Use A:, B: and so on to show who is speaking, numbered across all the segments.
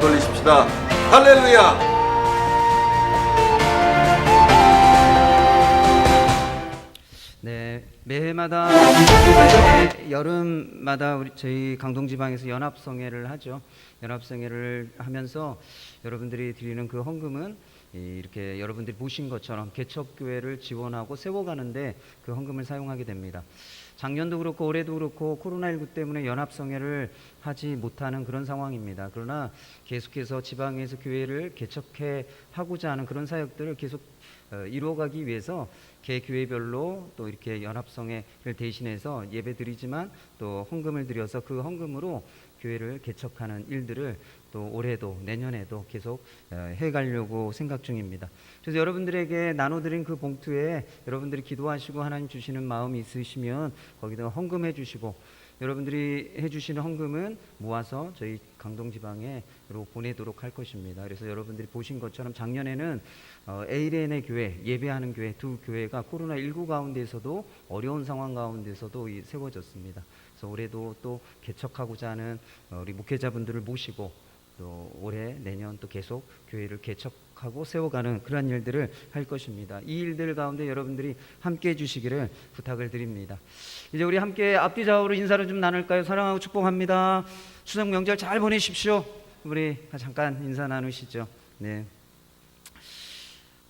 A: 돌리십시다. 할렐루야.
B: 네, 매해마다 매해 여름마다 저희 강동지방에서 연합성회를 하죠. 연합성회를 하면서 여러분들이 드리는 그 헌금은 이렇게 여러분들이 보신 것처럼 개척교회를 지원하고 세워가는데 그 헌금을 사용하게 됩니다. 작년도 그렇고 올해도 그렇고 코로나19 때문에 연합성회를 하지 못하는 그런 상황입니다. 그러나 계속해서 지방에서 교회를 개척해 하고자 하는 그런 사역들을 계속 이루어가기 위해서 개교회별로 또 이렇게 연합성회를 대신해서 예배 드리지만 또 헌금을 드려서 그 헌금으로 교회를 개척하는 일들을 또 올해도 내년에도 계속 해가려고 생각 중입니다. 그래서 여러분들에게 나눠드린 그 봉투에 여러분들이 기도하시고 하나님 주시는 마음이 있으시면 거기다 헌금해 주시고, 여러분들이 해주시는 헌금은 모아서 저희 강동지방에로 보내도록 할 것입니다. 그래서 여러분들이 보신 것처럼 작년에는 에이렌의 교회, 예배하는 교회 두 교회가 코로나19 가운데서도 어려운 상황 가운데서도 세워졌습니다. 그래서 올해도 또 개척하고자 하는 우리 목회자분들을 모시고 또 올해 내년 또 계속 교회를 개척하고 세워가는 그러한 일들을 할 것입니다. 이 일들 가운데 여러분들이 함께 해주시기를 부탁을 드립니다. 이제 우리 함께 앞뒤 좌우로 인사를 좀 나눌까요? 사랑하고 축복합니다. 추석 명절 잘 보내십시오. 우리 잠깐 인사 나누시죠. 네.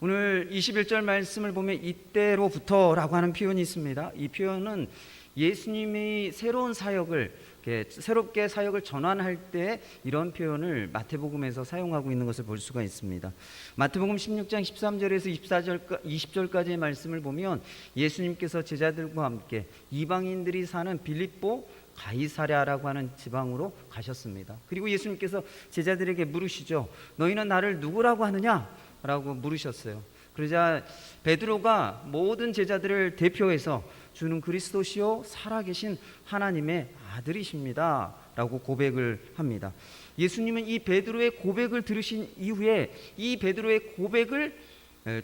B: 오늘 21절 말씀을 보면 이때로부터라고 하는 표현이 있습니다. 이 표현은 예수님이 새로운 사역을 새롭게 사역을 전환할 때 이런 표현을 마태복음에서 사용하고 있는 것을 볼 수가 있습니다. 마태복음 16장 13절에서 20절까지의 말씀을 보면 예수님께서 제자들과 함께 이방인들이 사는 빌립보 가이사랴라고 하는 지방으로 가셨습니다. 그리고 예수님께서 제자들에게 물으시죠. 너희는 나를 누구라고 하느냐? 라고 물으셨어요. 그러자 베드로가 모든 제자들을 대표해서 주는 그리스도시요 살아계신 하나님의 아들이십니다 라고 고백을 합니다. 예수님은 이 베드로의 고백을 들으신 이후에 이 베드로의 고백을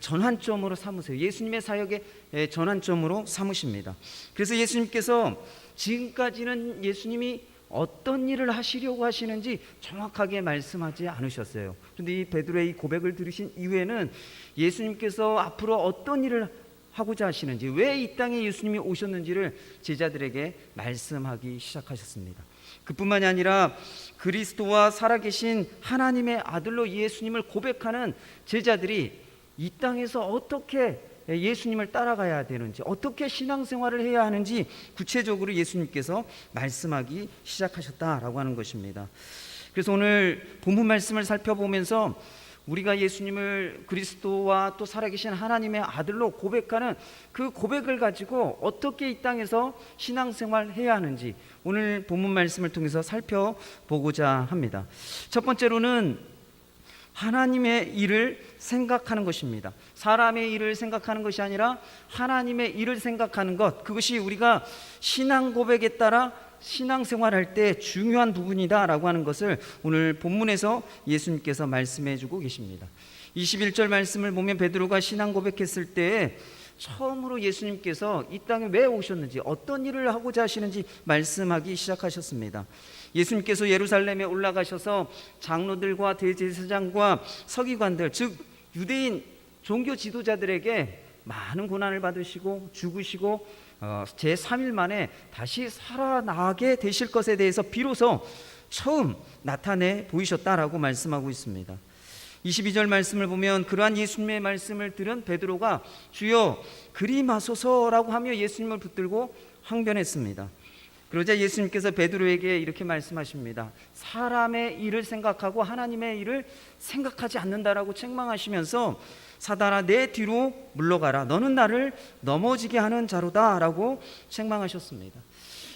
B: 전환점으로 삼으세요. 예수님의 사역의 전환점으로 삼으십니다. 그래서 예수님께서 지금까지는 예수님이 어떤 일을 하시려고 하시는지 정확하게 말씀하지 않으셨어요. 그런데 이 베드로의 이 고백을 들으신 이후에는 예수님께서 앞으로 어떤 일을 하고자 하시는지, 왜 이 땅에 예수님이 오셨는지를 제자들에게 말씀하기 시작하셨습니다. 그뿐만이 아니라 그리스도와 살아계신 하나님의 아들로 예수님을 고백하는 제자들이 이 땅에서 어떻게 예수님을 따라가야 되는지, 어떻게 신앙생활을 해야 하는지 구체적으로 예수님께서 말씀하기 시작하셨다라고 하는 것입니다. 그래서 오늘 본문 말씀을 살펴보면서 우리가 예수님을 그리스도와 또 살아계신 하나님의 아들로 고백하는 그 고백을 가지고 어떻게 이 땅에서 신앙생활 해야 하는지 오늘 본문 말씀을 통해서 살펴보고자 합니다. 첫 번째로는 하나님의 일을 생각하는 것입니다. 사람의 일을 생각하는 것이 아니라 하나님의 일을 생각하는 것, 그것이 우리가 신앙 고백에 따라 신앙생활할 때 중요한 부분이다라고 하는 것을 오늘 본문에서 예수님께서 말씀해 주고 계십니다. 21절 말씀을 보면 베드로가 신앙 고백했을 때 처음으로 예수님께서 이 땅에 왜 오셨는지, 어떤 일을 하고자 하시는지 말씀하기 시작하셨습니다. 예수님께서 예루살렘에 올라가셔서 장로들과 대제사장과 서기관들, 즉 유대인 종교 지도자들에게 많은 고난을 받으시고 죽으시고 제3일 만에 다시 살아나게 되실 것에 대해서 비로소 처음 나타내 보이셨다라고 말씀하고 있습니다. 22절 말씀을 보면 그러한 예수님의 말씀을 들은 베드로가 주여 그리 마소서라고 하며 예수님을 붙들고 항변했습니다. 그러자 예수님께서 베드로에게 이렇게 말씀하십니다. 사람의 일을 생각하고 하나님의 일을 생각하지 않는다라고 책망하시면서 사단아 내 뒤로 물러가라, 너는 나를 넘어지게 하는 자로다 라고 책망하셨습니다.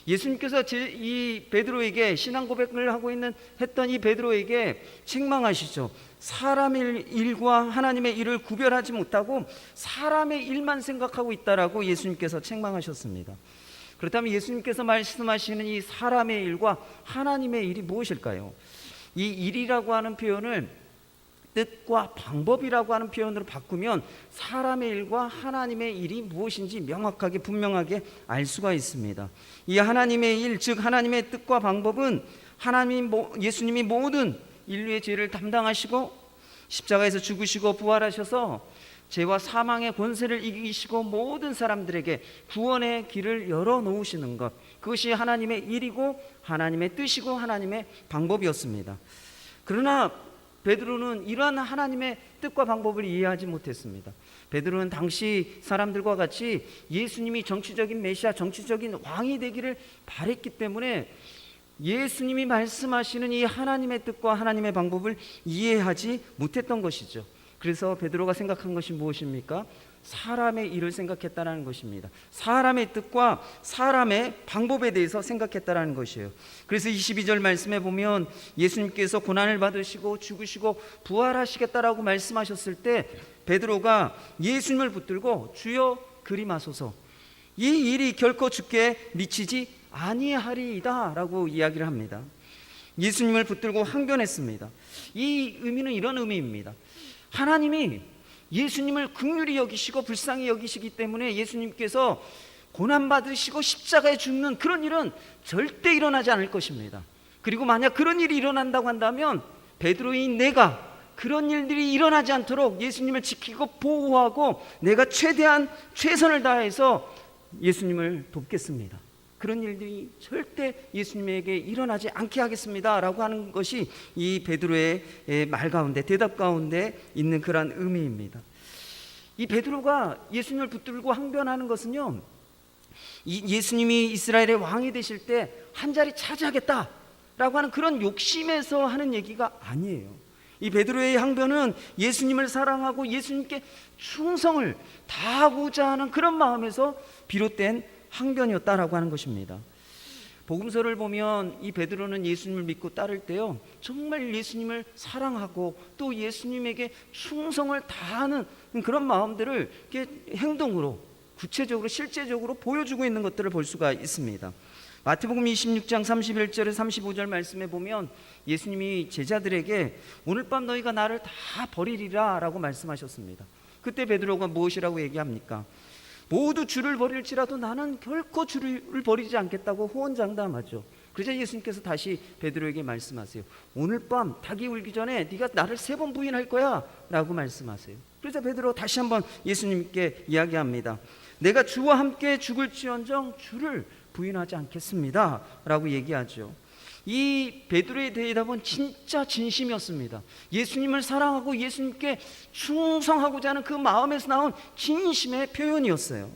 B: 예수님께서 이 베드로에게 신앙 고백을 하고 했던 이 베드로에게 책망하시죠. 사람의 일과 하나님의 일을 구별하지 못하고 사람의 일만 생각하고 있다라고 예수님께서 책망하셨습니다. 그렇다면 예수님께서 말씀하시는 이 사람의 일과 하나님의 일이 무엇일까요? 이 일이라고 하는 표현을 뜻과 방법이라고 하는 표현으로 바꾸면 사람의 일과 하나님의 일이 무엇인지 명확하게 분명하게 알 수가 있습니다. 이 하나님의 일, 즉 하나님의 뜻과 방법은 예수님이 모든 인류의 죄를 담당하시고 십자가에서 죽으시고 부활하셔서 죄와 사망의 권세를 이기시고 모든 사람들에게 구원의 길을 열어놓으시는 것, 그것이 하나님의 일이고 하나님의 뜻이고 하나님의 방법이었습니다. 그러나 베드로는 이러한 하나님의 뜻과 방법을 이해하지 못했습니다. 베드로는 당시 사람들과 같이 예수님이 정치적인 메시아, 정치적인 왕이 되기를 바랬기 때문에 예수님이 말씀하시는 이 하나님의 뜻과 하나님의 방법을 이해하지 못했던 것이죠. 그래서 베드로가 생각한 것이 무엇입니까? 사람의 일을 생각했다는 것입니다. 사람의 뜻과 사람의 방법에 대해서 생각했다는 것이에요. 그래서 22절 말씀에 보면 예수님께서 고난을 받으시고 죽으시고 부활하시겠다라고 말씀하셨을 때 베드로가 예수님을 붙들고 주여 그리마소서, 이 일이 결코 주께 미치지 아니하리이다 라고 이야기를 합니다. 예수님을 붙들고 항변했습니다. 이 의미는 이런 의미입니다. 하나님이 예수님을 긍휼히 여기시고 불쌍히 여기시기 때문에 예수님께서 고난받으시고 십자가에 죽는 그런 일은 절대 일어나지 않을 것입니다. 그리고 만약 그런 일이 일어난다고 한다면 베드로인 내가 그런 일들이 일어나지 않도록 예수님을 지키고 보호하고 내가 최대한 최선을 다해서 예수님을 돕겠습니다. 그런 일들이 절대 예수님에게 일어나지 않게 하겠습니다 라고 하는 것이 이 베드로의 말 가운데, 대답 가운데 있는 그러한 의미입니다. 이 베드로가 예수님을 붙들고 항변하는 것은요, 예수님이 이스라엘의 왕이 되실 때 한 자리 차지하겠다 라고 하는 그런 욕심에서 하는 얘기가 아니에요. 이 베드로의 항변은 예수님을 사랑하고 예수님께 충성을 다하고자 하는 그런 마음에서 비롯된 항변이었다라고 하는 것입니다. 복음서를 보면 이 베드로는 예수님을 믿고 따를 때요, 정말 예수님을 사랑하고 또 예수님에게 충성을 다하는 그런 마음들을 행동으로, 구체적으로 실제적으로 보여주고 있는 것들을 볼 수가 있습니다. 마태복음 26장 31절에 35절 말씀에 보면 예수님이 제자들에게 오늘 밤 너희가 나를 다 버리리라 라고 말씀하셨습니다. 그때 베드로가 무엇이라고 얘기합니까? 모두 주를 버릴지라도 나는 결코 주를 버리지 않겠다고 호언장담하죠. 그래서 예수님께서 다시 베드로에게 말씀하세요. 오늘 밤 닭이 울기 전에 네가 나를 3번 부인할 거야 라고 말씀하세요. 그래서 베드로 다시 한번 예수님께 이야기합니다. 내가 주와 함께 죽을지언정 주를 부인하지 않겠습니다 라고 얘기하죠. 이 베드로의 대답은 진짜 진심이었습니다. 예수님을 사랑하고 예수님께 충성하고자 하는 그 마음에서 나온 진심의 표현이었어요.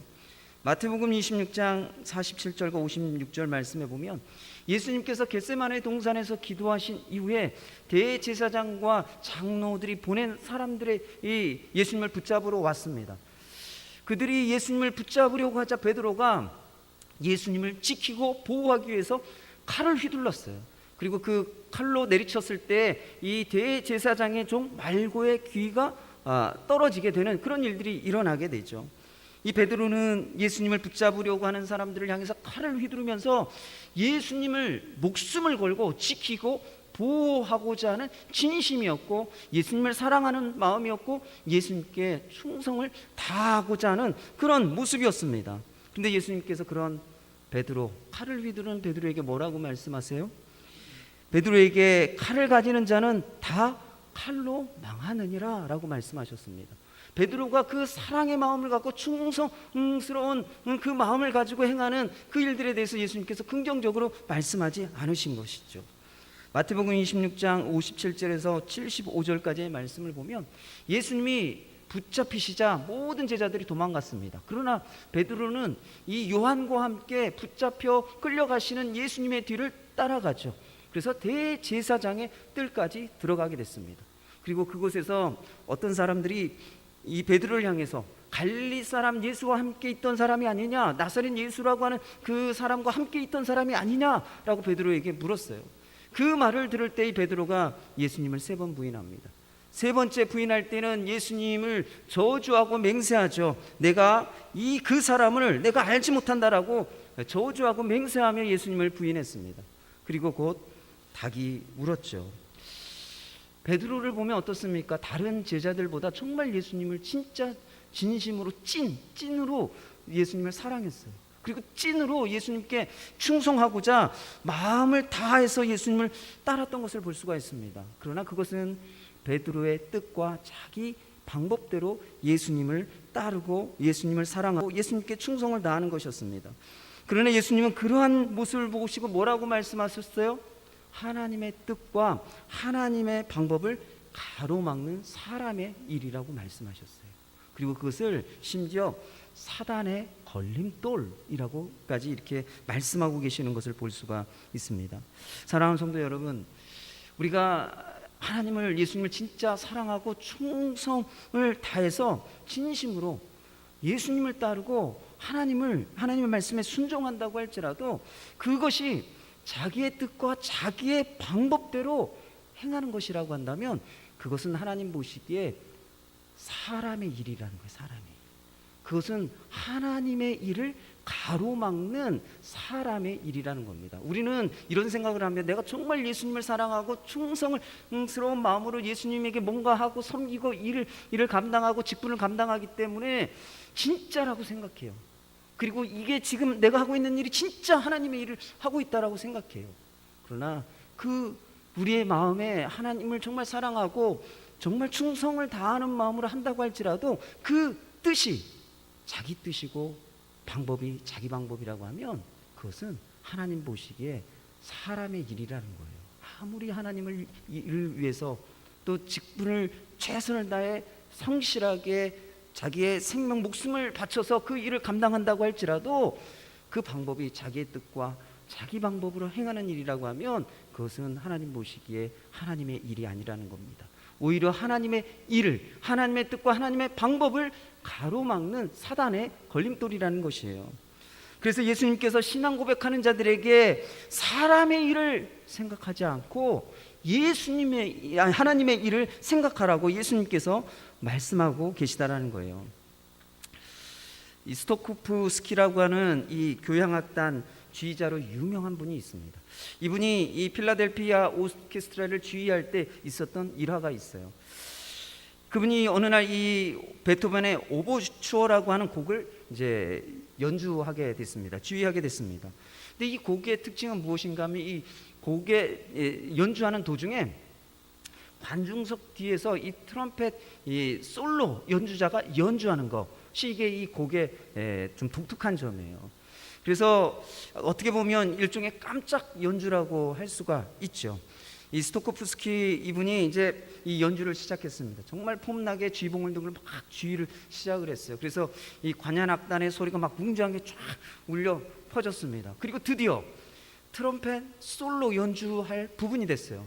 B: 마태복음 26장 47절과 56절 말씀에 보면 예수님께서 겟세마네 동산에서 기도하신 이후에 대제사장과 장로들이 보낸 사람들이 예수님을 붙잡으러 왔습니다. 그들이 예수님을 붙잡으려고 하자 베드로가 예수님을 지키고 보호하기 위해서 칼을 휘둘렀어요. 그리고 그 칼로 내리쳤을 때 이 대제사장의 종 말고의 귀가 떨어지게 되는 그런 일들이 일어나게 되죠. 이 베드로는 예수님을 붙잡으려고 하는 사람들을 향해서 칼을 휘두르면서 예수님을 목숨을 걸고 지키고 보호하고자 하는 진심이었고 예수님을 사랑하는 마음이었고 예수님께 충성을 다하고자 하는 그런 모습이었습니다. 근데 예수님께서 그런 베드로, 칼을 휘두르는 베드로에게 뭐라고 말씀하세요? 베드로에게 칼을 가지는 자는 다 칼로 망하느니라 라고 말씀하셨습니다. 베드로가 그 사랑의 마음을 갖고 충성스러운 그 마음을 가지고 행하는 그 일들에 대해서 예수님께서 긍정적으로 말씀하지 않으신 것이죠. 마태복음 26장 57절에서 75절까지의 말씀을 보면 예수님이 붙잡히시자 모든 제자들이 도망갔습니다. 그러나 베드로는 이 요한과 함께 붙잡혀 끌려가시는 예수님의 뒤를 따라가죠. 그래서 대제사장의 뜰까지 들어가게 됐습니다. 그리고 그곳에서 어떤 사람들이 이 베드로를 향해서 갈릴리 사람 예수와 함께 있던 사람이 아니냐, 나사렛 예수라고 하는 그 사람과 함께 있던 사람이 아니냐라고 베드로에게 물었어요. 그 말을 들을 때 이 베드로가 예수님을 3번 부인합니다. 3번째 부인할 때는 예수님을 저주하고 맹세하죠. 내가 그 사람을 내가 알지 못한다라고 저주하고 맹세하며 예수님을 부인했습니다. 그리고 곧 닭이 울었죠. 베드로를 보면 어떻습니까? 다른 제자들보다 정말 예수님을 진짜 진심으로 찐으로 예수님을 사랑했어요. 그리고 찐으로 예수님께 충성하고자 마음을 다해서 예수님을 따랐던 것을 볼 수가 있습니다. 그러나 그것은 베드로의 뜻과 자기 방법대로 예수님을 따르고 예수님을 사랑하고 예수님께 충성을 다하는 것이었습니다. 그러나 예수님은 그러한 모습을 보시고 뭐라고 말씀하셨어요? 하나님의 뜻과 하나님의 방법을 가로막는 사람의 일이라고 말씀하셨어요. 그리고 그것을 심지어 사단의 걸림돌이라고까지 이렇게 말씀하고 계시는 것을 볼 수가 있습니다. 사랑하는 성도 여러분, 우리가 하나님을, 예수님을 진짜 사랑하고 충성을 다해서 진심으로 예수님을 따르고 하나님의 말씀에 순종한다고 할지라도 그것이 자기의 뜻과 자기의 방법대로 행하는 것이라고 한다면 그것은 하나님 보시기에 사람의 일이라는 거예요. 사람이. 그것은 하나님의 일을 가로막는 사람의 일이라는 겁니다. 우리는 이런 생각을 하면 내가 정말 예수님을 사랑하고 충성스러운 마음으로 예수님에게 뭔가 하고 섬기고 일을 감당하고 직분을 감당하기 때문에 진짜라고 생각해요. 그리고 이게 지금 내가 하고 있는 일이 진짜 하나님의 일을 하고 있다라고 생각해요. 그러나 우리의 마음에 하나님을 정말 사랑하고 정말 충성을 다하는 마음으로 한다고 할지라도 그 뜻이 자기 뜻이고 방법이 자기 방법이라고 하면 그것은 하나님 보시기에 사람의 일이라는 거예요. 아무리 하나님을 일을 위해서 또 직분을 최선을 다해 성실하게 자기의 생명 목숨을 바쳐서 그 일을 감당한다고 할지라도 그 방법이 자기의 뜻과 자기 방법으로 행하는 일이라고 하면 그것은 하나님 보시기에 하나님의 일이 아니라는 겁니다. 오히려 하나님의 일을, 하나님의 뜻과 하나님의 방법을 가로막는 사단의 걸림돌이라는 것이에요. 그래서 예수님께서 신앙 고백하는 자들에게 사람의 일을 생각하지 않고 하나님의 일을 생각하라고 예수님께서 말씀하고 계시다라는 거예요. 이 스토쿠프스키라고 하는 이 교향악단 지휘자로 유명한 분이 있습니다. 이분이 이 필라델피아 오케스트라를 지휘할 때 있었던 일화가 있어요. 그분이 어느 날 이 베토벤의 오버추어라고 하는 곡을 이제 연주하게 됐습니다. 지휘하게 됐습니다. 근데 이 곡의 특징은 무엇인가 하면 이 곡에 연주하는 도중에 관중석 뒤에서 이 트럼펫 이 솔로 연주자가 연주하는 것이 이게 이 곡의 좀 독특한 점이에요. 그래서 어떻게 보면 일종의 깜짝 연주라고 할 수가 있죠. 이 스토코프스키 이분이 이제 이 연주를 시작했습니다. 정말 폼나게 쥐봉을 들고 막 쥐를 시작을 했어요. 그래서 이 관현악단의 소리가 막 웅장하게 쫙 울려 퍼졌습니다. 그리고 드디어 트럼펫 솔로 연주할 부분이 됐어요.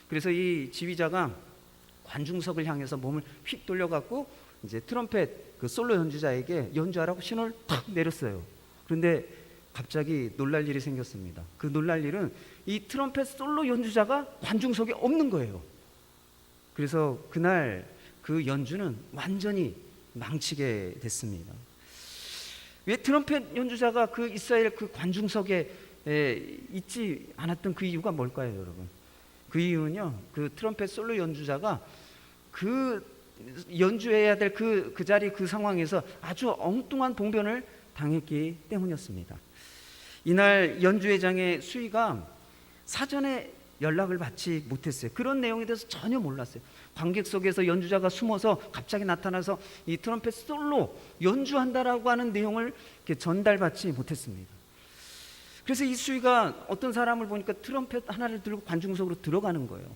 B: 그래서 이 지휘자가 관중석을 향해서 몸을 휙 돌려갖고 이제 트럼펫 그 솔로 연주자에게 연주하라고 신호를 탁 내렸어요. 그런데 갑자기 놀랄 일이 생겼습니다. 그 놀랄 일은 이 트럼펫 솔로 연주자가 관중석에 없는 거예요. 그래서 그날 그 연주는 완전히 망치게 됐습니다. 왜 트럼펫 연주자가 그 이스라엘 그 관중석에 있지 않았던 그 이유가 뭘까요, 여러분? 그 이유는요, 그 트럼펫 솔로 연주자가 그 연주해야 될 그 자리 그 상황에서 아주 엉뚱한 봉변을 당했기 때문이었습니다. 이날 연주회장의 수위가 사전에 연락을 받지 못했어요. 그런 내용에 대해서 전혀 몰랐어요. 관객석에서 연주자가 숨어서 갑자기 나타나서 이 트럼펫 솔로 연주한다라고 하는 내용을 이렇게 전달받지 못했습니다. 그래서 이 수위가 어떤 사람을 보니까 트럼펫 하나를 들고 관중석으로 들어가는 거예요.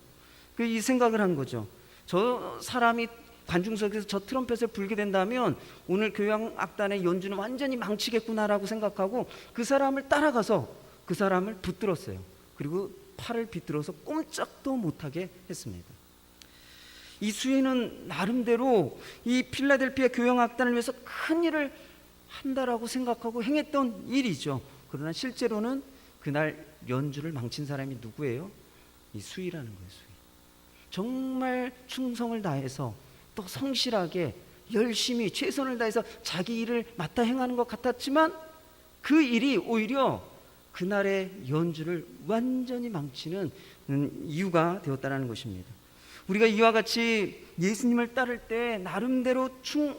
B: 이 생각을 한 거죠. 저 사람이 관중석에서 저 트럼펫을 불게 된다면 오늘 교향악단의 연주는 완전히 망치겠구나라고 생각하고 그 사람을 따라가서 그 사람을 붙들었어요. 그리고 팔을 비틀어서 꼼짝도 못하게 했습니다. 이 수위는 나름대로 이 필라델피아 교향악단을 위해서 큰 일을 한다라고 생각하고 행했던 일이죠. 그러나 실제로는 그날 연주를 망친 사람이 누구예요? 이 수위라는 거예요. 수위. 정말 충성을 다해서 또 성실하게 열심히 최선을 다해서 자기 일을 맡아 행하는 것 같았지만 그 일이 오히려 그날의 연주를 완전히 망치는 이유가 되었다는 것입니다. 우리가 이와 같이 예수님을 따를 때 나름대로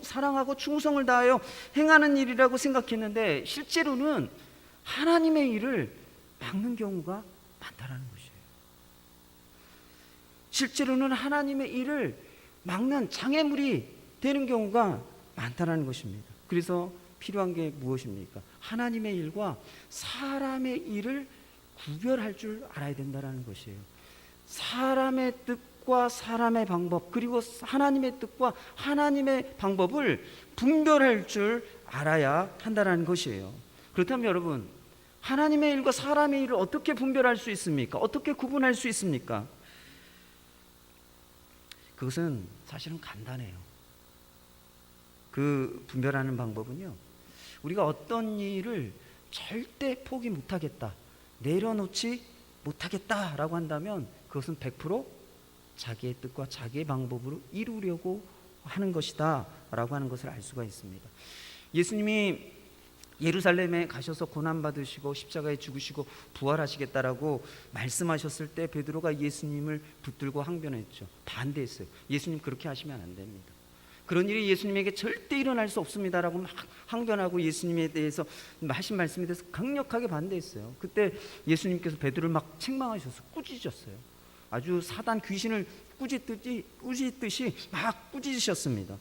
B: 사랑하고 충성을 다하여 행하는 일이라고 생각했는데 실제로는 하나님의 일을 막는 경우가 많다라는 것이에요. 실제로는 하나님의 일을 막는 장애물이 되는 경우가 많다라는 것입니다. 그래서 필요한 게 무엇입니까? 하나님의 일과 사람의 일을 구별할 줄 알아야 된다는 것이에요. 사람의 뜻과 사람의 방법, 그리고 하나님의 뜻과 하나님의 방법을 분별할 줄 알아야 한다는 것이에요. 그렇다면 여러분, 하나님의 일과 사람의 일을 어떻게 분별할 수 있습니까? 어떻게 구분할 수 있습니까? 그것은 사실은 간단해요. 그 분별하는 방법은요, 우리가 어떤 일을 절대 포기 못하겠다, 내려놓지 못하겠다라고 한다면 그것은 100% 자기의 뜻과 자기의 방법으로 이루려고 하는 것이다 라고 하는 것을 알 수가 있습니다. 예수님이 예루살렘에 가셔서 고난받으시고 십자가에 죽으시고 부활하시겠다라고 말씀하셨을 때 베드로가 예수님을 붙들고 항변했죠. 반대했어요. 예수님 그렇게 하시면 안 됩니다. 그런 일이 예수님에게 절대 일어날 수 없습니다라고 막 항변하고 예수님에 대해서 하신 말씀에 대해서 강력하게 반대했어요. 그때 예수님께서 베드로를 막 책망하셔서 꾸짖으셨어요. 아주 사단 귀신을 꾸짖듯이 막 꾸짖으셨습니다.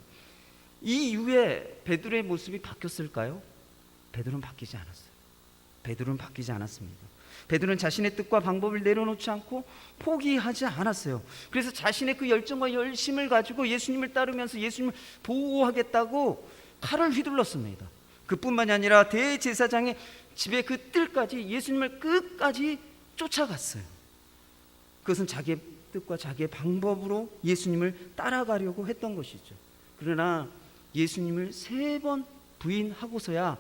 B: 이 이후에 베드로의 모습이 바뀌었을까요? 베드로는 바뀌지 않았어요. 베드로는 바뀌지 않았습니다. 베드로는 자신의 뜻과 방법을 내려놓지 않고 포기하지 않았어요. 그래서 자신의 그 열정과 열심을 가지고 예수님을 따르면서 예수님을 보호하겠다고 칼을 휘둘렀습니다. 그뿐만이 아니라 대제사장의 집에 그 뜰까지 예수님을 끝까지 쫓아갔어요. 그것은 자기의 뜻과 자기의 방법으로 예수님을 따라가려고 했던 것이죠. 그러나 예수님을 3번 부인하고서야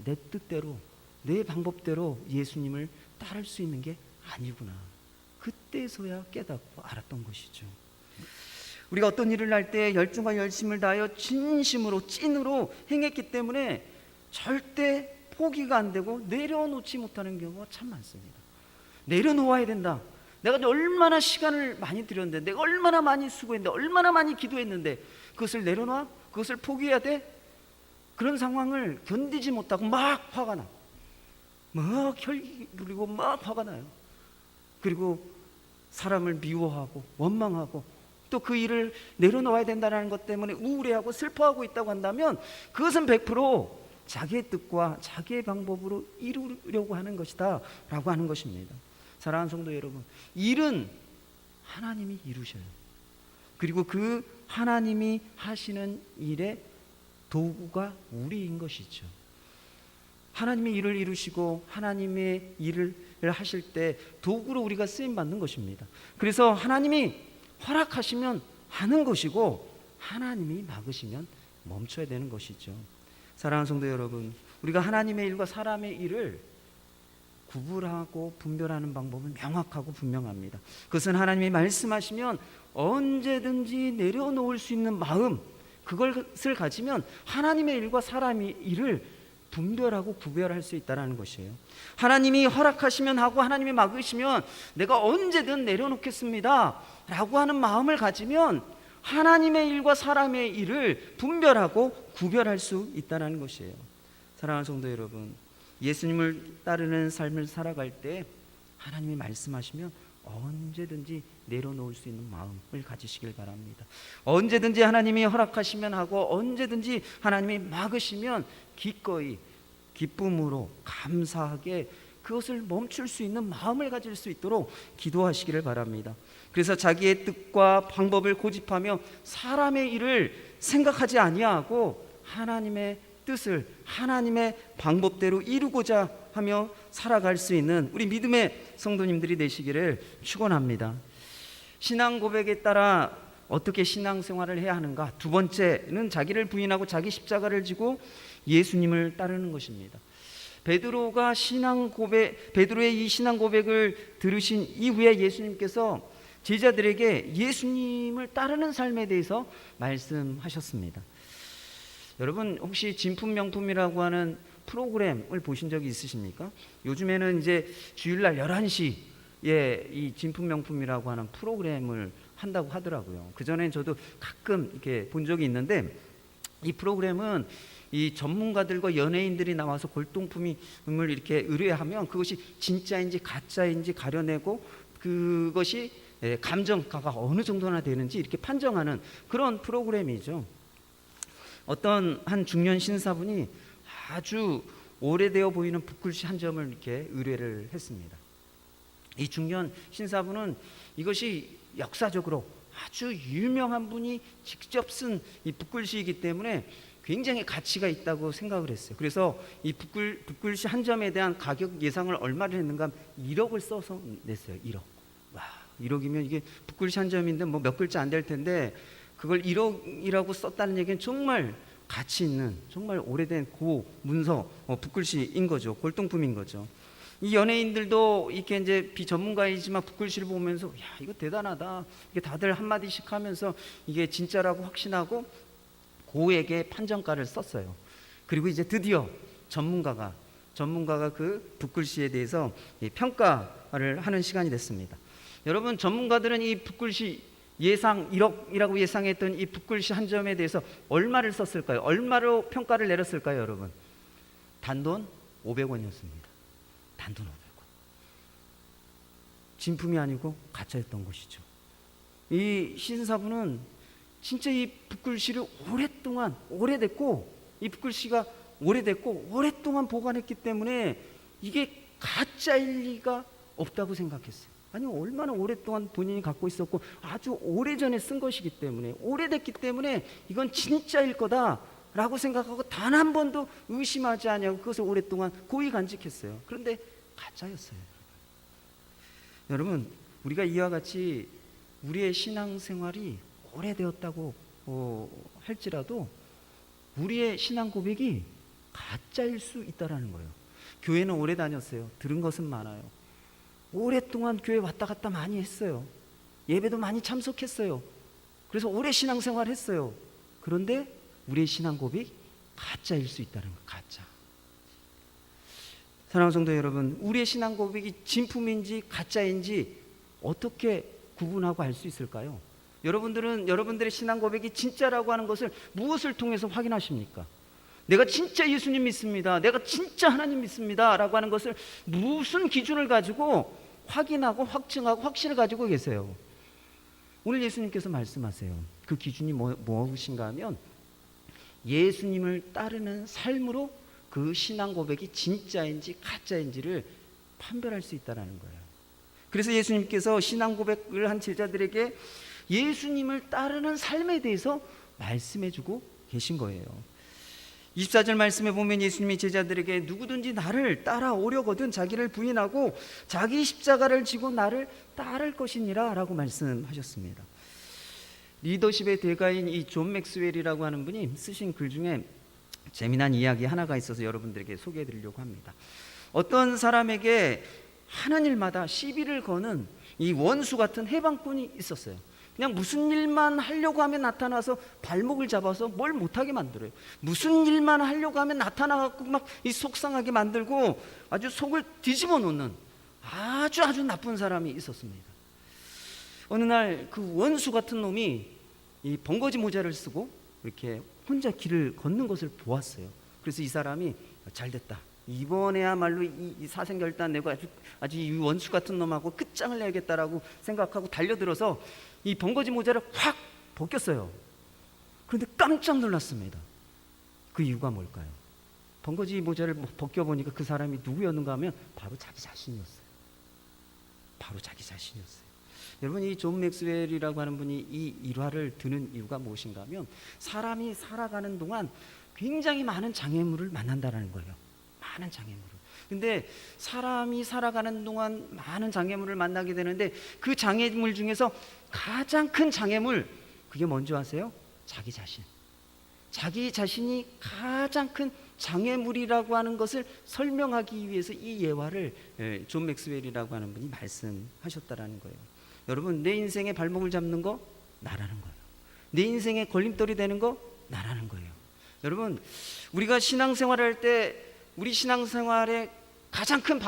B: 내 뜻대로 내 방법대로 예수님을 따를 수 있는 게 아니구나, 그때서야 깨닫고 알았던 것이죠. 우리가 어떤 일을 할 때 열정과 열심을 다하여 진심으로 찐으로 행했기 때문에 절대 포기가 안 되고 내려놓지 못하는 경우가 참 많습니다. 내려놓아야 된다. 내가 얼마나 시간을 많이 들였는데, 내가 얼마나 많이 수고했는데, 얼마나 많이 기도했는데 그것을 내려놔? 그것을 포기해야 돼? 그런 상황을 견디지 못하고 막 화가 나. 막 혈기 부리고 막 화가 나요. 그리고 사람을 미워하고 원망하고 또 그 일을 내려놓아야 된다는 것 때문에 우울해하고 슬퍼하고 있다고 한다면 그것은 100% 자기의 뜻과 자기의 방법으로 이루려고 하는 것이다 라고 하는 것입니다. 사랑하는 성도 여러분, 일은 하나님이 이루셔요. 그리고 그 하나님이 하시는 일의 도구가 우리인 것이죠. 하나님의 일을 이루시고 하나님의 일을 하실 때 도구로 우리가 쓰임받는 것입니다. 그래서 하나님이 허락하시면 하는 것이고 하나님이 막으시면 멈춰야 되는 것이죠. 사랑하는 성도 여러분, 우리가 하나님의 일과 사람의 일을 구분하고 분별하는 방법은 명확하고 분명합니다. 그것은 하나님이 말씀하시면 언제든지 내려놓을 수 있는 마음, 그것을 가지면 하나님의 일과 사람의 일을 분별하고 구별할 수 있다는 것이에요. 하나님이 허락하시면 하고 하나님이 막으시면 내가 언제든 내려놓겠습니다 라고 하는 마음을 가지면 하나님의 일과 사람의 일을 분별하고 구별할 수 있다는 것이에요. 사랑하는 성도 여러분, 예수님을 따르는 삶을 살아갈 때 하나님이 말씀하시면 언제든지 내려놓을 수 있는 마음을 가지시길 바랍니다. 언제든지 하나님이 허락하시면 하고 언제든지 하나님이 막으시면 기꺼이 기쁨으로 감사하게 그것을 멈출 수 있는 마음을 가질 수 있도록 기도하시기를 바랍니다. 그래서 자기의 뜻과 방법을 고집하며 사람의 일을 생각하지 아니하고 하나님의 뜻을 하나님의 방법대로 이루고자 하며 살아갈 수 있는 우리 믿음의 성도님들이 되시기를 축원합니다. 신앙 고백에 따라 어떻게 신앙생활을 해야 하는가? 두 번째는 자기를 부인하고 자기 십자가를 지고 예수님을 따르는 것입니다. 베드로의 이 신앙 고백을 들으신 이후에 예수님께서 제자들에게 예수님을 따르는 삶에 대해서 말씀하셨습니다. 여러분, 혹시 진품명품이라고 하는 프로그램을 보신 적이 있으십니까? 요즘에는 이제 주일날 11시에 이 진품명품이라고 하는 프로그램을 한다고 하더라고요. 그전엔 저도 가끔 이렇게 본 적이 있는데, 이 프로그램은 이 전문가들과 연예인들이 나와서 골동품을 이렇게 의뢰하면 그것이 진짜인지 가짜인지 가려내고, 그것이 감정가가 어느 정도나 되는지 이렇게 판정하는 그런 프로그램이죠. 어떤 한 중년 신사분이 아주 오래되어 보이는 붓글씨 한 점을 이렇게 의뢰를 했습니다. 이 중년 신사분은 이것이 역사적으로 아주 유명한 분이 직접 쓴 이 붓글씨이기 때문에 굉장히 가치가 있다고 생각을 했어요. 그래서 이 붓글씨 한 점에 대한 가격 예상을 얼마를 했는가, 1억을 써서 냈어요. 1억. 와, 1억이면 이게 붓글씨 한 점인데 뭐 몇 글자 안 될 텐데, 그걸 1억이라고 썼다는 얘기는 정말 가치 있는, 정말 오래된 고 문서 붓글씨인 거죠. 골동품인 거죠. 이 연예인들도 이렇게 이제 비전문가이지만 붓글씨를 보면서 야, 이거 대단하다, 이게 다들 한마디씩 하면서 이게 진짜라고 확신하고 고액의 판정가를 썼어요. 그리고 이제 드디어 전문가가 그 붓글씨에 대해서 평가를 하는 시간이 됐습니다. 여러분, 전문가들은 이 붓글씨 예상 1억이라고 예상했던 이 붓글씨 한 점에 대해서 얼마를 썼을까요? 얼마로 평가를 내렸을까요, 여러분? 단돈 500원이었습니다. 단돈 500원. 진품이 아니고 가짜였던 것이죠. 이 신사분은 진짜 이 붓글씨를 오래됐고 오랫동안 보관했기 때문에 이게 가짜일 리가 없다고 생각했어요. 아니, 얼마나 오랫동안 본인이 갖고 있었고 아주 오래전에 쓴 것이기 때문에, 오래됐기 때문에 이건 진짜일 거다라고 생각하고 단 한 번도 의심하지 않냐고 그것을 오랫동안 고이 간직했어요. 그런데 가짜였어요. 여러분, 우리가 이와 같이 우리의 신앙생활이 오래되었다고 할지라도 우리의 신앙 고백이 가짜일 수 있다라는 거예요. 교회는 오래 다녔어요. 들은 것은 많아요. 오랫동안 교회 왔다 갔다 많이 했어요. 예배도 많이 참석했어요. 그래서 오래 신앙생활 했어요. 그런데 우리의 신앙 고백이 가짜일 수 있다는 거예요. 가짜. 사랑하는 성도 여러분, 우리의 신앙 고백이 진품인지 가짜인지 어떻게 구분하고 알 수 있을까요? 여러분들의 신앙 고백이 진짜라고 하는 것을 무엇을 통해서 확인하십니까? 내가 진짜 예수님 믿습니다, 내가 진짜 하나님 믿습니다 라고 하는 것을 무슨 기준을 가지고 확인하고 확증하고 확신을 가지고 계세요? 오늘 예수님께서 말씀하세요. 그 기준이 무엇인가 하면 예수님을 따르는 삶으로 그 신앙 고백이 진짜인지 가짜인지를 판별할 수 있다는 거예요. 그래서 예수님께서 신앙 고백을 한 제자들에게 예수님을 따르는 삶에 대해서 말씀해주고 계신 거예요. 24절 말씀에 보면 예수님이 제자들에게 누구든지 나를 따라오려거든 자기를 부인하고 자기 십자가를 지고 나를 따를 것이니라 라고 말씀하셨습니다. 리더십의 대가인 이 존 맥스웰이라고 하는 분이 쓰신 글 중에 재미난 이야기 하나가 있어서 여러분들에게 소개해 드리려고 합니다. 어떤 사람에게 하는 일마다 시비를 거는 이 원수 같은 해방꾼이 있었어요. 그냥 무슨 일만 하려고 하면 나타나서 발목을 잡아서 뭘 못하게 만들어요. 무슨 일만 하려고 하면 나타나갖고 막 이 속상하게 만들고 아주 속을 뒤집어 놓는 아주 나쁜 사람이 있었습니다. 어느 날 그 원수 같은 놈이 이 번거지 모자를 쓰고 이렇게 혼자 길을 걷는 것을 보았어요. 그래서 이 사람이 잘됐다, 이번에야말로 이 사생결단 내고 아주 이 원수 같은 놈하고 끝장을 내야겠다라고 생각하고 달려들어서 이 번거지 모자를 확 벗겼어요. 그런데 깜짝 놀랐습니다. 그 이유가 뭘까요? 번거지 모자를 벗겨보니까 그 사람이 누구였는가 하면 바로 자기 자신이었어요. 여러분, 이 존 맥스웰이라고 하는 분이 이 일화를 드는 이유가 무엇인가 하면 사람이 살아가는 동안 굉장히 많은 장애물을 만난다는 거예요. 많은 장애물을. 근데 사람이 살아가는 동안 많은 장애물을 만나게 되는데 그 장애물 중에서 가장 큰 장애물, 그게 뭔지 아세요? 자기 자신. 자기 자신이 가장 큰 장애물이라고 하는 것을 설명하기 위해서 이 예화를 존 맥스웰이라고 하는 분이 말씀하셨다라는 거예요. 여러분, 내 인생의 발목을 잡는 거 나라는 거예요. 내 인생의 걸림돌이 되는 거 나라는 거예요. 여러분, 우리가 신앙생활을 할 때 우리 신앙생활에 가장 큰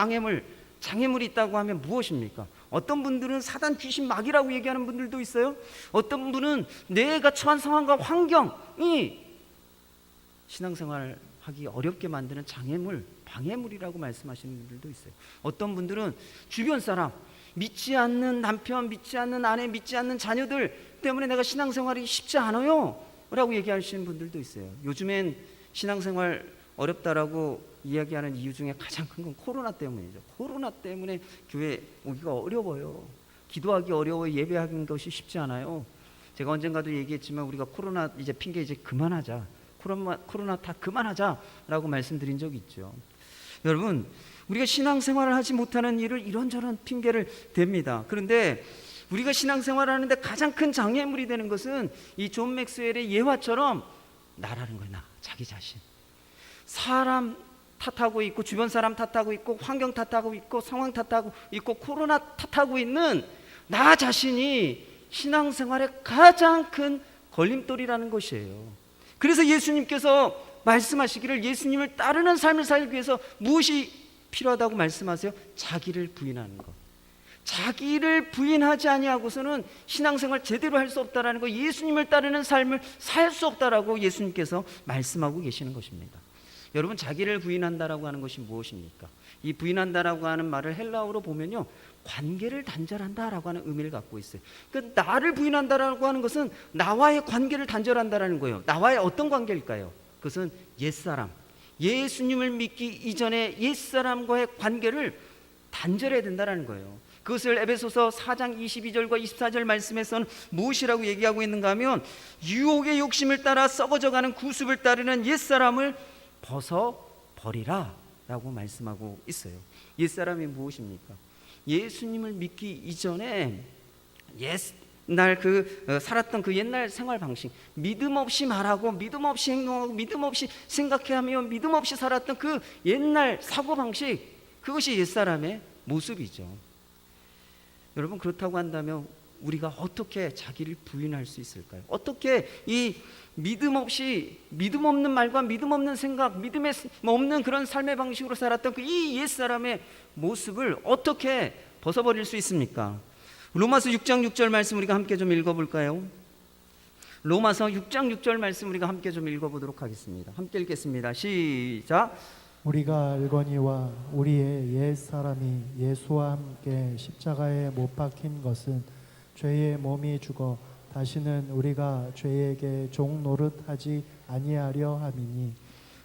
B: 장애물이 있다고 하면 무엇입니까? 어떤 분들은 사단 귀신 막이라고 얘기하는 분들도 있어요. 어떤 분은 내가 처한 상황과 환경이 신앙생활 하기 어렵게 만드는 장애물, 방해물이라고 말씀하시는 분들도 있어요. 어떤 분들은 주변 사람, 믿지 않는 남편, 믿지 않는 아내, 믿지 않는 자녀들 때문에 내가 신앙생활이 쉽지 않아요 라고 얘기하시는 분들도 있어요. 요즘엔 신앙생활 어렵다라고 이야기하는 이유 중에 가장 큰 건 코로나 때문이죠. 코로나 때문에 교회 오기가 어려워요. 기도하기 어려워요. 예배하는 것이 쉽지 않아요. 제가 언젠가도 얘기했지만 우리가 코로나 이제 핑계 이제 그만하자, 코로나 다 그만하자라고 말씀드린 적이 있죠. 여러분, 우리가 신앙생활을 하지 못하는 일을 이런저런 핑계를 댑니다. 그런데 우리가 신앙생활을 하는데 가장 큰 장애물이 되는 것은 이 존 맥스웰의 예화처럼 나라는 거예요. 나, 자기 자신. 사람 탓하고 있고, 주변 사람 탓하고 있고, 환경 탓하고 있고, 상황 탓하고 있고, 코로나 탓하고 있는 나 자신이 신앙생활의 가장 큰 걸림돌이라는 것이에요. 그래서 예수님께서 말씀하시기를 예수님을 따르는 삶을 살기 위해서 무엇이 필요하다고 말씀하세요? 자기를 부인하는 것. 자기를 부인하지 아니하고서는 신앙생활 제대로 할 수 없다라는 거, 예수님을 따르는 삶을 살 수 없다라고 예수님께서 말씀하고 계시는 것입니다. 여러분, 자기를 부인한다라고 하는 것이 무엇입니까? 이 부인한다라고 하는 말을 헬라어로 보면요, 관계를 단절한다라고 하는 의미를 갖고 있어요. 그러니까 나를 부인한다라고 하는 것은 나와의 관계를 단절한다라는 거예요. 나와의 어떤 관계일까요? 그것은 옛사람, 예수님을 믿기 이전에 옛사람과의 관계를 단절해야 된다라는 거예요. 그것을 에베소서 4장 22절과 24절 말씀에서는 무엇이라고 얘기하고 있는가 하면, 유혹의 욕심을 따라 썩어져가는 구습을 따르는 옛사람을 벗어버리라 라고 말씀하고 있어요. 옛사람이 무엇입니까? 예수님을 믿기 이전에 옛날 살았던 그 옛날 생활 방식, 믿음 없이 말하고 믿음 없이 행동하고 믿음 없이 생각하며 믿음 없이 살았던 그 옛날 사고 방식, 그것이 옛사람의 모습이죠. 여러분, 그렇다고 한다면 우리가 어떻게 자기를 부인할 수 있을까요? 어떻게 이 믿음 없는 말과 믿음 없는 생각, 믿음 없는 그런 삶의 방식으로 살았던 그 이 옛사람의 모습을 어떻게 벗어버릴 수 있습니까? 로마서 6장 6절 말씀 우리가 함께 좀 읽어볼까요? 로마서 6장 6절 말씀 우리가 함께 좀 읽어보도록 하겠습니다. 함께 읽겠습니다. 시작.
C: 우리가 알거니와 우리의 옛 사람이 예수와 함께 십자가에 못 박힌 것은 죄의 몸이 죽어 다시는 우리가 죄에게 종 노릇하지 아니하려 함이니.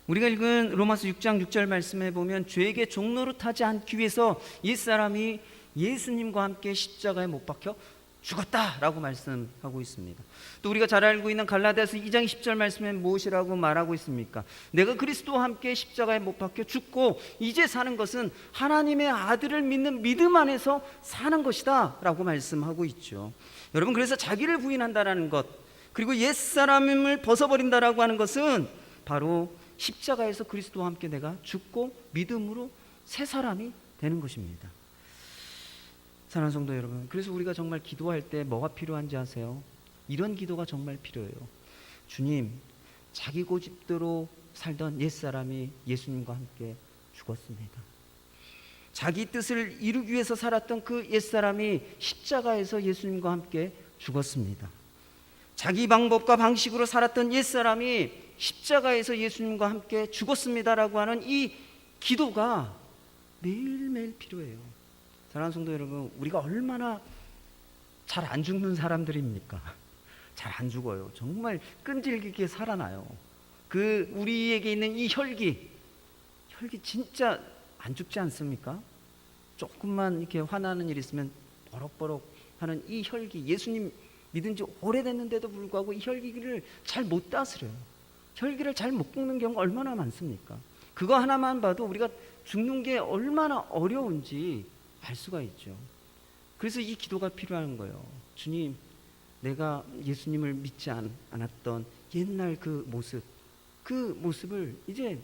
B: 우리가 읽은 로마서 6장 6절 말씀에 보면 죄에게 종 노릇하지 않기 위해서 옛사람이 예수님과 함께 십자가에 못 박혀 죽었다라고 말씀하고 있습니다. 또 우리가 잘 알고 있는 갈라디아서 2장 10절 말씀에 무엇이라고 말하고 있습니까? 내가 그리스도와 함께 십자가에 못 박혀 죽고 이제 사는 것은 하나님의 아들을 믿는 믿음 안에서 사는 것이다 라고 말씀하고 있죠. 여러분, 그래서 자기를 부인한다라는 것, 그리고 옛사람을 벗어버린다라고 하는 것은 바로 십자가에서 그리스도와 함께 내가 죽고 믿음으로 새 사람이 되는 것입니다. 사랑하는 성도 여러분, 그래서 우리가 정말 기도할 때 뭐가 필요한지 아세요? 이런 기도가 정말 필요해요. 주님, 자기 고집대로 살던 옛사람이 예수님과 함께 죽었습니다. 자기 뜻을 이루기 위해서 살았던 그 옛사람이 십자가에서 예수님과 함께 죽었습니다. 자기 방법과 방식으로 살았던 옛사람이 십자가에서 예수님과 함께 죽었습니다라고 하는 이 기도가 매일매일 필요해요. 사랑하는 성도 여러분, 우리가 얼마나 잘 안 죽는 사람들입니까? 잘 안 죽어요. 정말 끈질기게 살아나요. 우리에게 있는 이 혈기 진짜 안 죽지 않습니까? 조금만 이렇게 화나는 일 있으면 버럭버럭 하는 이 혈기, 예수님 믿은 지 오래됐는데도 불구하고 이 혈기를 잘 못 다스려요. 혈기를 잘 못 꺾는 경우가 얼마나 많습니까? 그거 하나만 봐도 우리가 죽는 게 얼마나 어려운지 알 수가 있죠. 그래서 이 기도가 필요한 거예요. 주님, 내가 예수님을 믿지 않았던 옛날 그 모습을 이제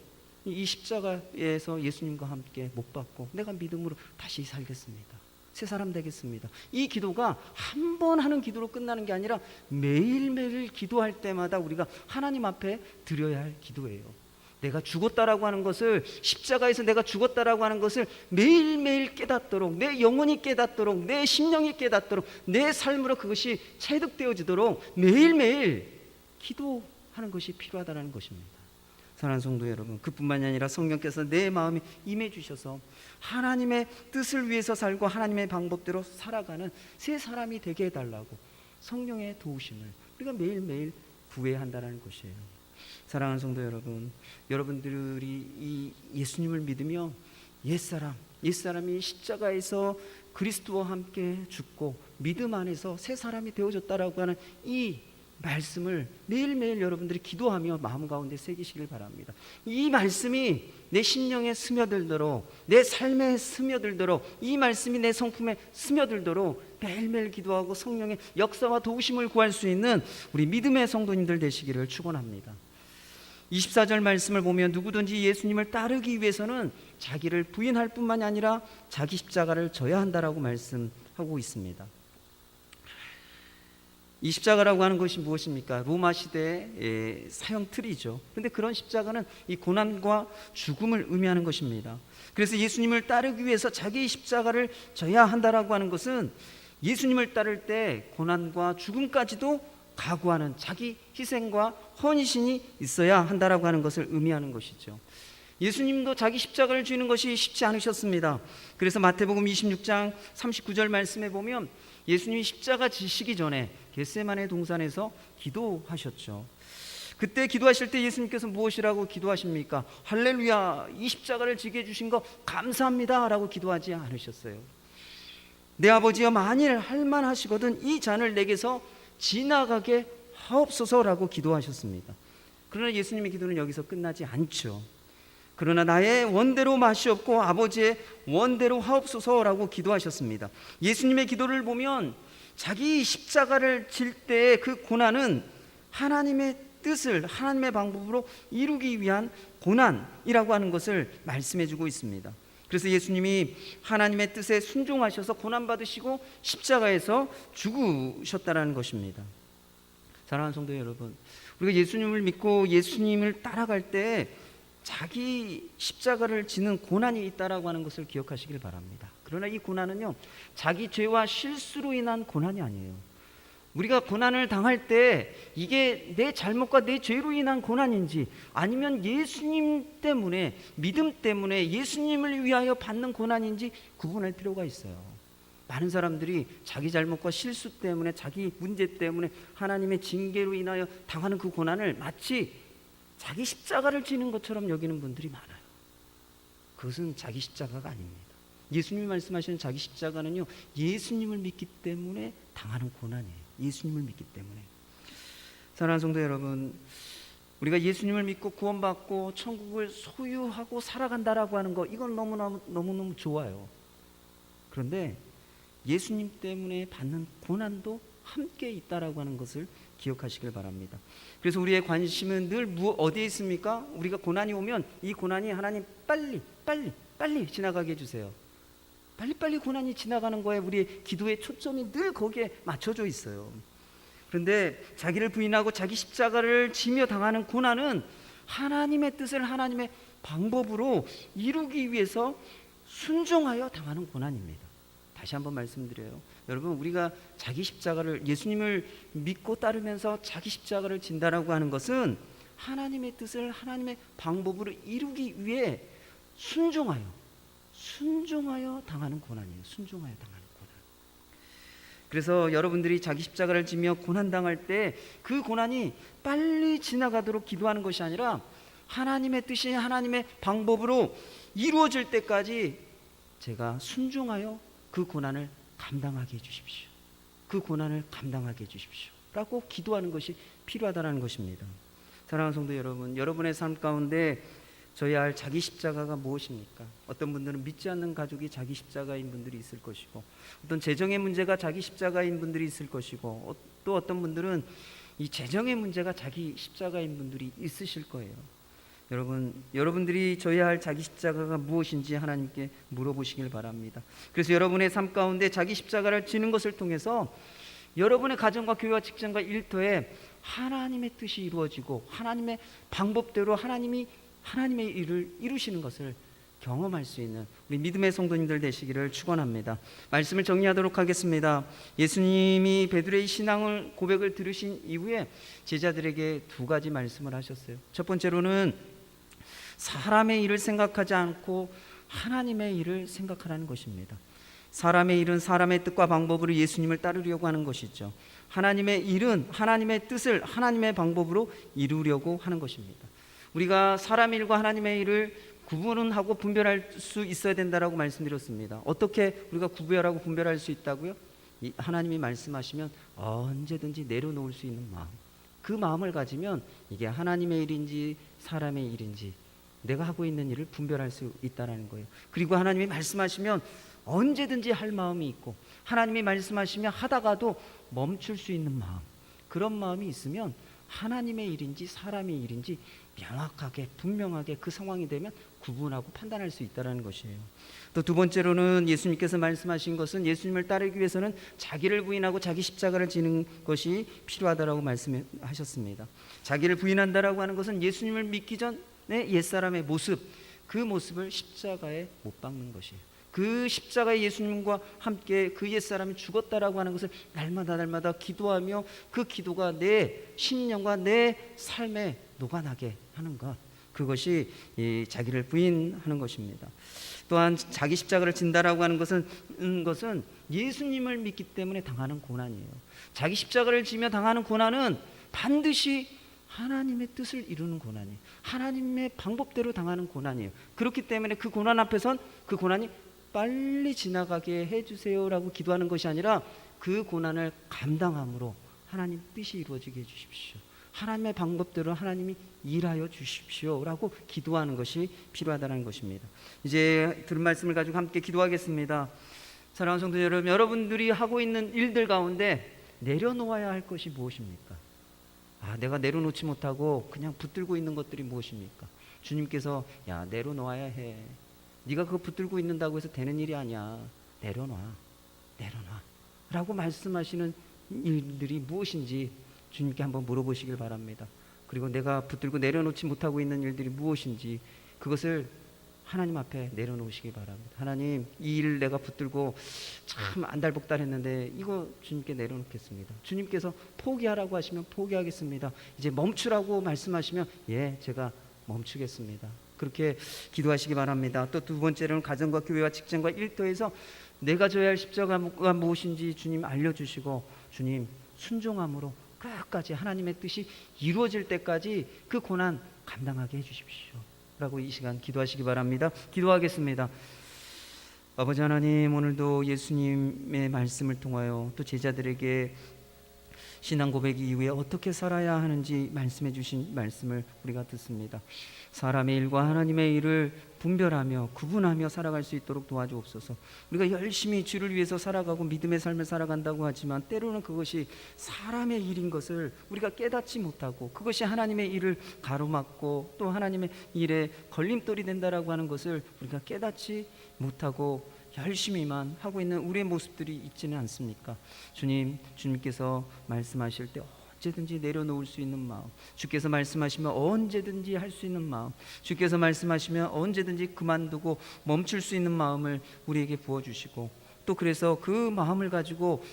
B: 이 십자가에서 예수님과 함께 못 박고 내가 믿음으로 다시 살겠습니다. 새 사람 되겠습니다. 이 기도가 한 번 하는 기도로 끝나는 게 아니라 매일매일 기도할 때마다 우리가 하나님 앞에 드려야 할 기도예요. 내가 죽었다라고 하는 것을, 십자가에서 내가 죽었다라고 하는 것을 매일매일 깨닫도록, 내 영혼이 깨닫도록, 내 심령이 깨닫도록, 내 삶으로 그것이 체득되어지도록 매일매일 기도하는 것이 필요하다는 것입니다. 사랑하는 성도 여러분, 그뿐만이 아니라 성령께서 내 마음에 임해 주셔서 하나님의 뜻을 위해서 살고 하나님의 방법대로 살아가는 새 사람이 되게 해달라고 성령의 도우심을 우리가 매일매일 구해야 한다는 것이에요. 사랑하는 성도 여러분, 여러분들이 이 예수님을 믿으며 옛사람이 십자가에서 그리스도와 함께 죽고 믿음 안에서 새 사람이 되어졌다라고 하는 이 말씀을 매일매일 여러분들이 기도하며 마음 가운데 새기시길 바랍니다. 이 말씀이 내 심령에 스며들도록, 내 삶에 스며들도록, 이 말씀이 내 성품에 스며들도록 매일매일 기도하고 성령의 역사와 도우심을 구할 수 있는 우리 믿음의 성도님들 되시기를 축원합니다. 24절 말씀을 보면 누구든지 예수님을 따르기 위해서는 자기를 부인할 뿐만이 아니라 자기 십자가를 져야 한다라고 말씀하고 있습니다. 이 십자가라고 하는 것이 무엇입니까? 로마 시대의 사형 틀이죠. 그런데 그런 십자가는 이 고난과 죽음을 의미하는 것입니다. 그래서 예수님을 따르기 위해서 자기 십자가를 져야 한다라고 하는 것은 예수님을 따를 때 고난과 죽음까지도 각오하는 자기 희생과 헌신이 있어야 한다라고 하는 것을 의미하는 것이죠. 예수님도 자기 십자가를 쥐는 것이 쉽지 않으셨습니다. 그래서 마태복음 26장 39절 말씀에 보면 예수님이 십자가 지시기 전에 겟세마네 동산에서 기도하셨죠. 그때 기도하실 때 예수님께서 무엇이라고 기도하십니까? 할렐루야, 이 십자가를 지게 해주신 거 감사합니다 라고 기도하지 않으셨어요. 내 아버지여, 만일 할만하시거든 이 잔을 내게서 지나가게 하옵소서라고 기도하셨습니다. 그러나 예수님의 기도는 여기서 끝나지 않죠. 그러나 나의 원대로 마시옵고 아버지의 원대로 하옵소서라고 기도하셨습니다. 예수님의 기도를 보면 자기 십자가를 질 때 그 고난은 하나님의 뜻을 하나님의 방법으로 이루기 위한 고난이라고 하는 것을 말씀해주고 있습니다. 그래서 예수님이 하나님의 뜻에 순종하셔서 고난받으시고 십자가에서 죽으셨다는 것입니다. 사랑하는 성도 여러분, 우리가 예수님을 믿고 예수님을 따라갈 때 자기 십자가를 지는 고난이 있다라고 하는 것을 기억하시길 바랍니다. 그러나 이 고난은요, 자기 죄와 실수로 인한 고난이 아니에요. 우리가 고난을 당할 때 이게 내 잘못과 내 죄로 인한 고난인지 아니면 예수님 때문에, 믿음 때문에 예수님을 위하여 받는 고난인지 구분할 필요가 있어요. 많은 사람들이 자기 잘못과 실수 때문에, 자기 문제 때문에 하나님의 징계로 인하여 당하는 그 고난을 마치 자기 십자가를 지는 것처럼 여기는 분들이 많아요. 그것은 자기 십자가가 아닙니다. 예수님이 말씀하시는 자기 십자가는요, 예수님을 믿기 때문에 당하는 고난이에요. 예수님을 믿기 때문에. 사랑하는 성도 여러분, 우리가 예수님을 믿고 구원받고 천국을 소유하고 살아간다라고 하는 거, 이건 너무너무 좋아요. 그런데 예수님 때문에 받는 고난도 함께 있다라고 하는 것을 기억하시길 바랍니다. 그래서 우리의 관심은 늘 어디에 있습니까? 우리가 고난이 오면 이 고난이 하나님 빨리 지나가게 해주세요. 빨리빨리 고난이 지나가는 거에 우리의 기도의 초점이 늘 거기에 맞춰져 있어요. 그런데 자기를 부인하고 자기 십자가를 지며 당하는 고난은 하나님의 뜻을 하나님의 방법으로 이루기 위해서 순종하여 당하는 고난입니다. 다시 한번 말씀드려요. 여러분, 우리가 자기 십자가를, 예수님을 믿고 따르면서 자기 십자가를 진다라고 하는 것은 하나님의 뜻을 하나님의 방법으로 이루기 위해 순종하여 당하는 고난이에요. 순종하여 당하는 고난. 그래서 여러분들이 자기 십자가를 지며 고난당할 때 그 고난이 빨리 지나가도록 기도하는 것이 아니라 하나님의 뜻이 하나님의 방법으로 이루어질 때까지 제가 순종하여 그 고난을 감당하게 해주십시오. 그 고난을 감당하게 해주십시오 라고 기도하는 것이 필요하다는 것입니다. 사랑하는 성도 여러분, 여러분의 삶 가운데 져야 할 자기 십자가가 무엇입니까? 어떤 분들은 믿지 않는 가족이 자기 십자가인 분들이 있을 것이고, 어떤 재정의 문제가 자기 십자가인 분들이 있을 것이고, 또 어떤 분들은 이 재정의 문제가 자기 십자가인 분들이 있으실 거예요. 여러분들이 져야 할 자기 십자가가 무엇인지 하나님께 물어보시길 바랍니다. 그래서 여러분의 삶 가운데 자기 십자가를 지는 것을 통해서 여러분의 가정과 교회와 직장과 일터에 하나님의 뜻이 이루어지고 하나님의 방법대로 하나님이 하나님의 일을 이루시는 것을 경험할 수 있는 우리 믿음의 성도님들 되시기를 축원합니다. 말씀을 정리하도록 하겠습니다. 예수님이 베드로의 신앙을 고백을 들으신 이후에 제자들에게 두 가지 말씀을 하셨어요. 첫 번째로는 사람의 일을 생각하지 않고 하나님의 일을 생각하라는 것입니다. 사람의 일은 사람의 뜻과 방법으로 예수님을 따르려고 하는 것이죠. 하나님의 일은 하나님의 뜻을 하나님의 방법으로 이루려고 하는 것입니다. 우리가 사람의 일과 하나님의 일을 구분하고 분별할 수 있어야 된다라고 말씀드렸습니다. 어떻게 우리가 구별하고 분별할 수 있다고요? 하나님이 말씀하시면 언제든지 내려놓을 수 있는 마음, 그 마음을 가지면 이게 하나님의 일인지 사람의 일인지 내가 하고 있는 일을 분별할 수 있다는 거예요. 그리고 하나님이 말씀하시면 언제든지 할 마음이 있고, 하나님이 말씀하시면 하다가도 멈출 수 있는 마음, 그런 마음이 있으면 하나님의 일인지 사람의 일인지 명확하게 분명하게 그 상황이 되면 구분하고 판단할 수 있다는 것이에요. 또 두 번째로는 예수님께서 말씀하신 것은 예수님을 따르기 위해서는 자기를 부인하고 자기 십자가를 지는 것이 필요하다라고 말씀하셨습니다. 자기를 부인한다라고 하는 것은 예수님을 믿기 전에 옛사람의 모습, 그 모습을 십자가에 못 박는 것이에요. 그 십자가에 예수님과 함께 그 옛사람이 죽었다라고 하는 것을 날마다 기도하며 그 기도가 내 신령과 내 삶에 녹아나게 하는 것, 그것이 이 자기를 부인하는 것입니다. 또한 자기 십자가를 진다라고 하는 것은 예수님을 믿기 때문에 당하는 고난이에요. 자기 십자가를 지며 당하는 고난은 반드시 하나님의 뜻을 이루는 고난이에요. 하나님의 방법대로 당하는 고난이에요. 그렇기 때문에 그 고난 앞에선 그 고난이 빨리 지나가게 해주세요라고 기도하는 것이 아니라 그 고난을 감당함으로 하나님 뜻이 이루어지게 해주십시오, 하나님의 방법대로 하나님이 일하여 주십시오라고 기도하는 것이 필요하다는 것입니다. 이제 들은 말씀을 가지고 함께 기도하겠습니다. 사랑하는 성도 여러분, 여러분들이 하고 있는 일들 가운데 내려놓아야 할 것이 무엇입니까? 내가 내려놓지 못하고 그냥 붙들고 있는 것들이 무엇입니까? 주님께서 야, 내려놓아야 해. 네가 그거 붙들고 있는다고 해서 되는 일이 아니야. 내려놔 라고 말씀하시는 일들이 무엇인지 주님께 한번 물어보시길 바랍니다. 그리고 내가 붙들고 내려놓지 못하고 있는 일들이 무엇인지 그것을 하나님 앞에 내려놓으시기 바랍니다. 하나님, 이 일 내가 붙들고 참 안달복달했는데 이거 주님께 내려놓겠습니다. 주님께서 포기하라고 하시면 포기하겠습니다. 이제 멈추라고 말씀하시면 제가 멈추겠습니다. 그렇게 기도하시기 바랍니다. 또 두 번째로는 가정과 교회와 직장과 일터에서 내가 져야 할 십자가가 무엇인지 주님 알려주시고, 주님 순종함으로 끝까지 하나님의 뜻이 이루어질 때까지 그 고난 감당하게 해주십시오 라고 이 시간 기도하시기 바랍니다. 기도하겠습니다. 아버지 하나님, 오늘도 예수님의 말씀을 통하여 또 제자들에게 신앙 고백 이후에 어떻게 살아야 하는지 말씀해 주신 말씀을 우리가 듣습니다. 사람의 일과 하나님의 일을 분별하며 구분하며 살아갈 수 있도록 도와주옵소서. 우리가 열심히 주를 위해서 살아가고 믿음의 삶을 살아간다고 하지만 때로는 그것이 사람의 일인 것을 우리가 깨닫지 못하고 그것이 하나님의 일을 가로막고 또 하나님의 일에 걸림돌이 된다라고 하는 것을 우리가 깨닫지 못하고 열심히만 하고 있는 우리의 모습들이 있지는 않습니까? 주님께서 말씀하실 때 언제든지 내려놓을 수 있는 마음, 주께서 말씀하시면 언제든지 할 수 있는 마음, 주께서 말씀하시면 언제든지 그만두고 멈출 수 있는 마음을 우리에게 부어주시고, 또 그래서 그 마음을 가지고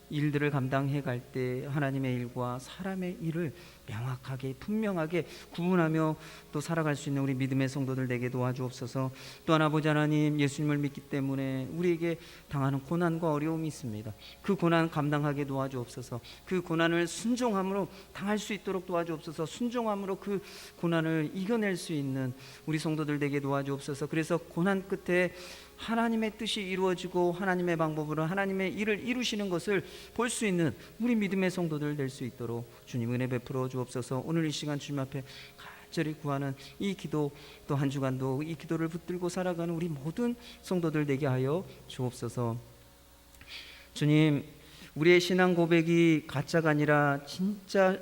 B: 일들을 감당해 갈 때 하나님의 일과 사람의 일을 명확하게 분명하게 구분하며 또 살아갈 수 있는 우리 믿음의 성도들 되게 도와주옵소서. 또한 아버지 하나님, 예수님을 믿기 때문에 우리에게 당하는 고난과 어려움이 있습니다. 그 고난 감당하게 도와주옵소서. 그 고난을 순종함으로 당할 수 있도록 도와주옵소서. 순종함으로 그 고난을 이겨낼 수 있는 우리 성도들 되게 도와주옵소서. 그래서 고난 끝에 하나님의 뜻이 이루어지고 하나님의 방법으로 하나님의 일을 이루시는 것을 볼 수 있는 우리 믿음의 성도들 될 수 있도록 주님 은혜 베풀어 주옵소서. 오늘 이 시간 주님 앞에 간절히 구하는 이 기도, 또 한 주간도 이 기도를 붙들고 살아가는 우리 모든 성도들 되게 하여 주옵소서. 주님, 우리의 신앙 고백이 가짜가 아니라 진짜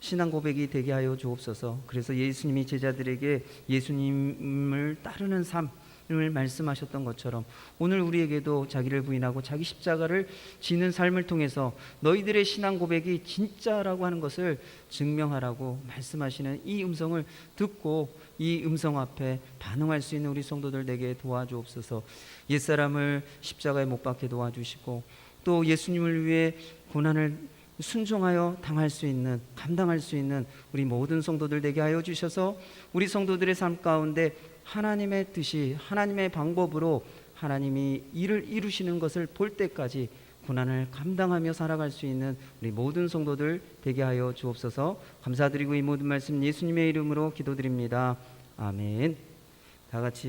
B: 신앙 고백이 되게 하여 주옵소서. 그래서 예수님이 제자들에게 예수님을 따르는 삶을 말씀하셨던 것처럼 오늘 우리에게도 자기를 부인하고 자기 십자가를 지는 삶을 통해서 너희들의 신앙 고백이 진짜라고 하는 것을 증명하라고 말씀하시는 이 음성을 듣고 이 음성 앞에 반응할 수 있는 우리 성도들 되게 도와주옵소서. 옛사람을 십자가에 못 박게 도와주시고 또 예수님을 위해 고난을 순종하여 당할 수 있는, 감당할 수 있는 우리 모든 성도들 되게 하여 주셔서 우리 성도들의 삶 가운데 하나님의 뜻이, 하나님의 방법으로 하나님이 일을 이루시는 것을 볼 때까지 고난을 감당하며 살아갈 수 있는 우리 모든 성도들 되게 하여 주옵소서. 감사드리고 이 모든 말씀 예수님의 이름으로 기도드립니다. 아멘. 다 같이